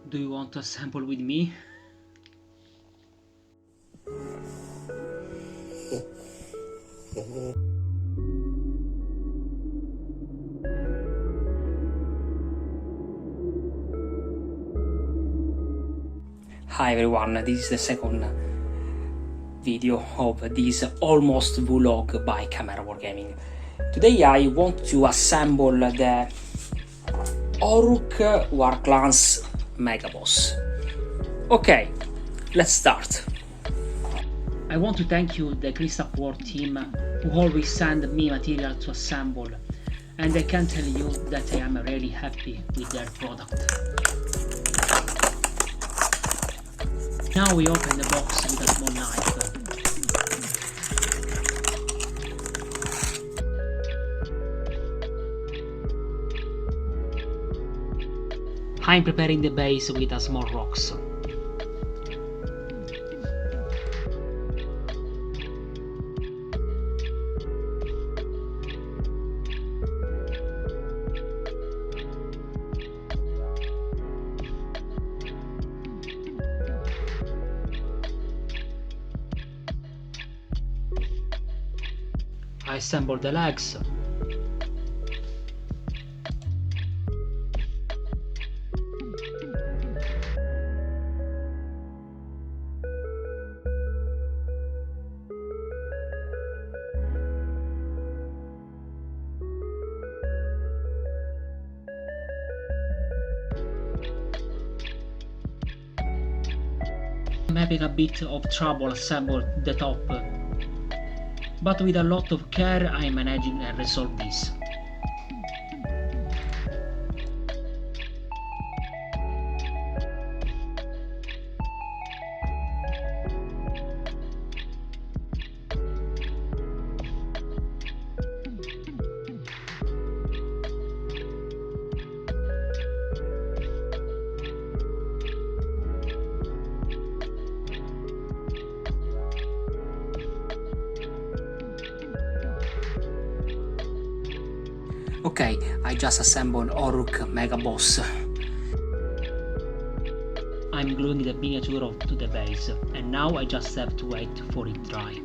Do you want to assemble with me? Hi everyone, this is the second video of this almost vlog by Camera Wargaming. Today I want to assemble the Orruk Warclan Megabosses. Okay, let's start. I want to thank you, the Crystal Core team, who always send me material to assemble, and I can tell you that I am really happy with their product. Now we open the box with a small knife. I'm preparing the base with a small rocks. I assemble the legs. I'm having a bit of trouble assembling the top, but with a lot of care I'm managing and resolve this. Okay, I just assembled Orruk Megabosses. I'm gluing the miniature to the base, and now I just have to wait for it dry.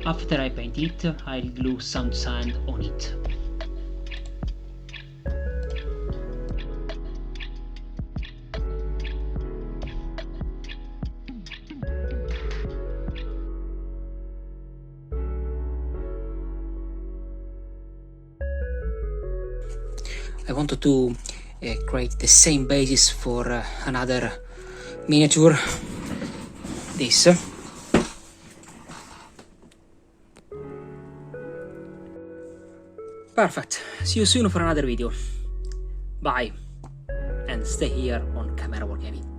After I paint it, I'll glue some sand on it. I wanted to create the same basis for another miniature, this. Perfect, see you soon for another video. Bye, and stay here on Camera Wargaming.